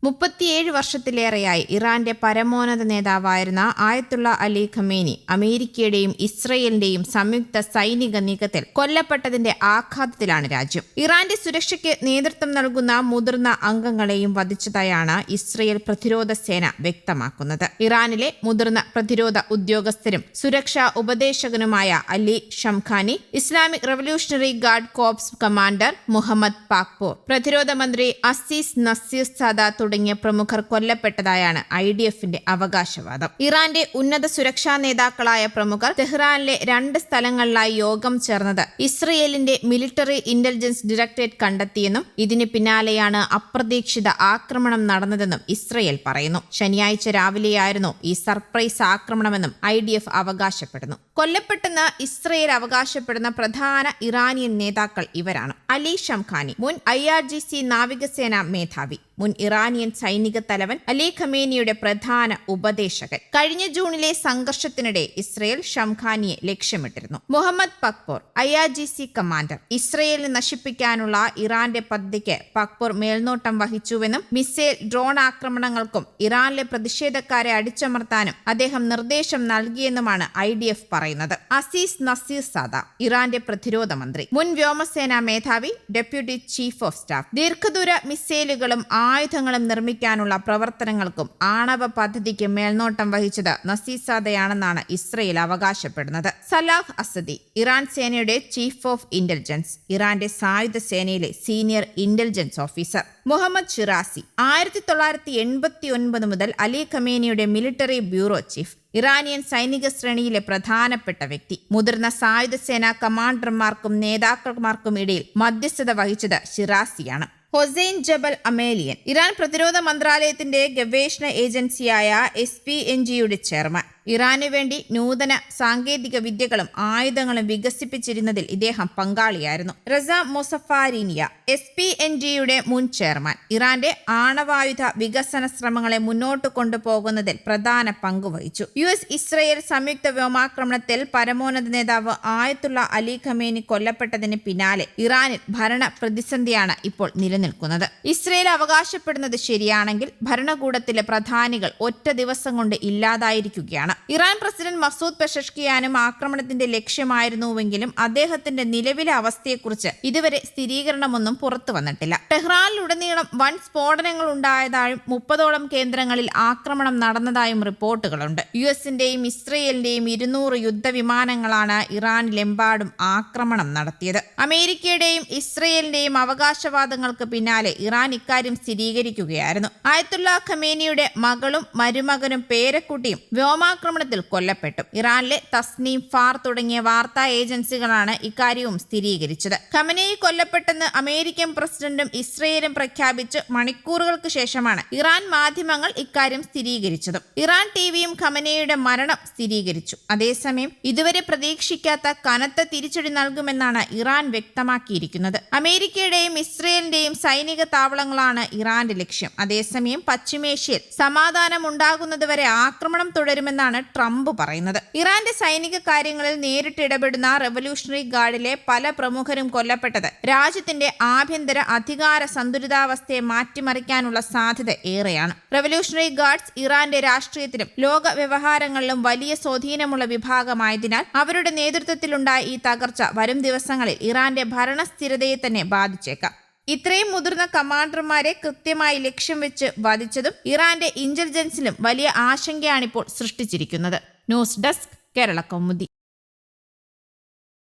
37 വർഷത്തിലേറെയായി ഇറാന്റെ പരമോന്നത നേതാവായിരുന്ന ആയത്തുള്ള അലി ഖമേനി അമേരിക്കയുടെയും ഇസ്രയേലിന്റെയും സംയുക്ത സൈനിക നീക്കത്തിൽ കൊല്ലപ്പെട്ടതിന്റെ ആഘാതത്തിലാണ് രാജ്യം. ഇറാന്റെ സുരക്ഷയ്ക്ക് നേതൃത്വം നൽകുന്ന മുതിർന്ന അംഗങ്ങളെയും വധിച്ചതായാണ് ഇസ്രയേൽ പ്രതിരോധ സേന വ്യക്തമാക്കുന്നത്. ഇറാനിലെ മുതിർന്ന പ്രതിരോധ ഉദ്യോഗസ്ഥരും സുരക്ഷാ ഉപദേശകനുമായ Ali Shamkhani, Islamic Revolutionary Guard Corps commander Mohammad Pakpour, പ്രതിരോധ മന്ത്രി അസീസ് നസീർ സാദാത്ത് തുടങ്ങിയ പ്രമുഖർ കൊല്ലപ്പെട്ടതായാണ് IDFന്റെ അവകാശവാദം. ഇറാന്റെ ഉന്നത സുരക്ഷാ നേതാക്കളായ പ്രമുഖർ തെഹ്റാനിലെ 2 സ്ഥലങ്ങളിലായി യോഗം ചേർന്നത് ഇസ്രയേലിന്റെ മിലിറ്ററി ഇന്റലിജൻസ് ഡയറക്ടറേറ്റ് കണ്ടെത്തിയെന്നും ഇതിന് പിന്നാലെയാണ് അപ്രതീക്ഷിത ആക്രമണം നടന്നതെന്നും ഇസ്രയേൽ പറയുന്നു. ശനിയാഴ്ച രാവിലെയായിരുന്നു ഈ സർപ്രൈസ് ആക്രമണമെന്നും IDF അവകാശപ്പെടുന്നു. കൊല്ലപ്പെട്ടെന്ന് ഇസ്രയേൽ അവകാശപ്പെടുന്ന പ്രധാന ഇറാനിയൻ നേതാക്കൾ ഇവരാണ്: അലി ഷംഖാനി, മുൻ IRGC നാവികസേന മേധാവി, മുൻ ഇറാനിയൻ സൈനിക തലവൻ, അലി ഖമേനിയുടെ പ്രധാന ഉപദേശകൻ. കഴിഞ്ഞ ജൂണിലെ സംഘർഷത്തിനിടെ ഇസ്രയേൽ ഷംഖാനിയെ ലക്ഷ്യമിട്ടിരുന്നു. മുഹമ്മദ് പക്പോർ, IRGC കമാൻഡർ, ഇസ്രയേലിനെ നശിപ്പിക്കാനുള്ള ഇറാന്റെ പദ്ധതിക്ക് പക്പോർ മേൽനോട്ടം വഹിച്ചുവെന്നും മിസൈൽ, ഡ്രോൺ ആക്രമണങ്ങൾക്കും ഇറാനിലെ പ്രതിഷേധക്കാരെ അടിച്ചമർത്താനും അദ്ദേഹം നിർദ്ദേശം നൽകിയെന്നുമാണ് IDF പറയുന്നത്. അസീസ് നസീർ സാദ, ഇറാന്റെ പ്രതിരോധ മന്ത്രി, മുൻ വ്യോമസേനാ മേധാവി, ഡെപ്യൂട്ടി ചീഫ് ഓഫ് സ്റ്റാഫ്, ദീർഘദൂര മിസൈലുകളും ആയുധങ്ങളും നിർമ്മിക്കാനുള്ള പ്രവർത്തനങ്ങൾക്കും ആണവ പദ്ധതിക്ക് മേൽനോട്ടം വഹിച്ചത് നസീസാദയാണെന്നാണ് ഇസ്രയേൽ അവകാശപ്പെടുന്നത്. സലാഹ് അസദി, ഇറാൻ സേനയുടെ ചീഫ് ഓഫ് ഇന്റലിജൻസ്, ഇറാന്റെ സായുധ സേനയിലെ senior intelligence officer. Mohammad Shirazi, 1989 മുതൽ അലി ഖമേനിയുടെ മിലിറ്ററി ബ്യൂറോ ചീഫ്, ഇറാനിയൻ സൈനിക ശ്രേണിയിലെ പ്രധാനപ്പെട്ട വ്യക്തി. മുതിർന്ന സായുധ സേനാ കമാൻഡർമാർക്കും നേതാക്കന്മാർക്കും ഇടയിൽ മധ്യസ്ഥത വഹിച്ചത് ഷിറാസിയാണ്. ഹൊസൈൻ ജബൽ അമേലിയൻ, ഇറാൻ പ്രതിരോധ മന്ത്രാലയത്തിന്റെ ഗവേഷണ ഏജൻസിയായ SPNGയുടെ ചെയർമാൻ. ഇറാനു വേണ്ടി നൂതന സാങ്കേതിക വിദ്യകളും ആയുധങ്ങളും വികസിപ്പിച്ചിരുന്നതിൽ ഇദ്ദേഹം പങ്കാളിയായിരുന്നു. റസ മൊസഫാരിനിയ, SPNGയുടെ മുൻ ചെയർമാൻ, ഇറാന്റെ ആണവായുധ വികസന ശ്രമങ്ങളെ മുന്നോട്ട് കൊണ്ടുപോകുന്നതിൽ പ്രധാന പങ്കുവഹിച്ചു. US ഇസ്രയേൽ സംയുക്ത വ്യോമാക്രമണത്തിൽ പരമോന്നത നേതാവ് ആയത്തുള്ള അലി ഖമേനി കൊല്ലപ്പെട്ടതിന് പിന്നാലെ ഇറാനിൽ ഭരണ പ്രതിസന്ധിയാണ് ഇപ്പോൾ നിലനിൽക്കുന്നത്. ഇസ്രയേൽ അവകാശപ്പെടുന്നത് ശരിയാണെങ്കിൽ ഭരണകൂടത്തിലെ പ്രധാനികൾ ഒറ്റ ദിവസം കൊണ്ട് ഇല്ലാതായിരിക്കുകയാണ്. ഇറാൻ പ്രസിഡന്റ് മസൂദ് പെഷഷ്കിയാനും ആക്രമണത്തിന്റെ ലക്ഷ്യമായിരുന്നുവെങ്കിലും അദ്ദേഹത്തിന്റെ നിലവിലെ അവസ്ഥയെക്കുറിച്ച് ഇതുവരെ സ്ഥിരീകരണമൊന്നും പുറത്തു വന്നിട്ടില്ല. ടെഹ്റാനിലുടനീളം വൻ സ്ഫോടനങ്ങൾ ഉണ്ടായതായും 30ഓളം കേന്ദ്രങ്ങളിൽ ആക്രമണം നടന്നതായും റിപ്പോർട്ടുകളുണ്ട്. USന്റെയും ഇസ്രയേലിന്റെയും 200 യുദ്ധവിമാനങ്ങളാണ് ഇറാനിലെമ്പാടും ആക്രമണം നടത്തിയത്. അമേരിക്കയുടെയും ഇസ്രയേലിന്റെയും അവകാശവാദങ്ങൾക്ക് പിന്നാലെ ഇറാൻ ഇക്കാര്യം സ്ഥിരീകരിക്കുകയായിരുന്നു. ആയത്തുള്ള ഖമേനിയുടെ മകളും മരുമകനും പേരക്കുട്ടിയും വ്യോമാക്രമണത്തിൽ കൊല്ലപ്പെട്ടു. ഇറാനിലെ തസ്നീം, ഫാർ തുടങ്ങിയ വാർത്താ ഏജൻസികളാണ് ഇക്കാര്യവും സ്ഥിരീകരിച്ചത്. ഖമനേയി കൊല്ലപ്പെട്ടെന്ന് അമേരിക്കൻ പ്രസിഡന്റും ഇസ്രയേലും പ്രഖ്യാപിച്ച് മണിക്കൂറുകൾക്ക് ശേഷമാണ് ഇറാൻ മാധ്യമങ്ങൾ ഇക്കാര്യം സ്ഥിരീകരിച്ചതും. ഇറാൻ TVയും ഖമനേയുടെ മരണം സ്ഥിരീകരിച്ചു. അതേസമയം ഇതുവരെ പ്രതീക്ഷിക്കാത്ത കനത്ത തിരിച്ചടി നൽകുമെന്നാണ് ഇറാൻ വ്യക്തമാക്കിയിരിക്കുന്നത്. അമേരിക്കയുടെയും ഇസ്രയേലിന്റെയും സൈനിക താവളങ്ങളാണ് ഇറാന്റെ ലക്ഷ്യം. അതേസമയം പശ്ചിമേഷ്യയിൽ സമാധാനം ഉണ്ടാകുന്നതുവരെ ആക്രമണം തുടരുമെന്നാണ് ട്രംപ് പറയുന്നത്. ഇറാന്റെ സൈനിക കാര്യങ്ങളിൽ നേരിട്ട് ഇടപെടുന്ന റവല്യൂഷണറി ഗാർഡിലെ പല പ്രമുഖരും കൊല്ലപ്പെട്ടത് രാജ്യത്തിന്റെ ആഭ്യന്തര അധികാര സന്തുലിതാവസ്ഥയെ മാറ്റിമറിക്കാനുള്ള സാധ്യത ഏറെയാണ്. റവല്യൂഷണറി ഗാർഡ്സ് ഇറാന്റെ രാഷ്ട്രീയത്തിലും ലോക വ്യവഹാരങ്ങളിലും വലിയ സ്വാധീനമുള്ള വിഭാഗമായതിനാൽ അവരുടെ നേതൃത്വത്തിലുണ്ടായ ഈ തകർച്ച വരും ദിവസങ്ങളിൽ ഇറാന്റെ ഭരണസ്ഥിരതയെ തന്നെ ബാധിച്ചേക്കാം. ഇത്രയും മുതിർന്ന കമാൻഡർമാരെ കൃത്യമായി ലക്ഷ്യം വെച്ച് വധിച്ചതും ഇറാന്റെ ഇന്റലിജൻസിലും വലിയ ആശങ്കയാണിപ്പോൾ സൃഷ്ടിച്ചിരിക്കുന്നത്. News desk, Kerala Kaumudi.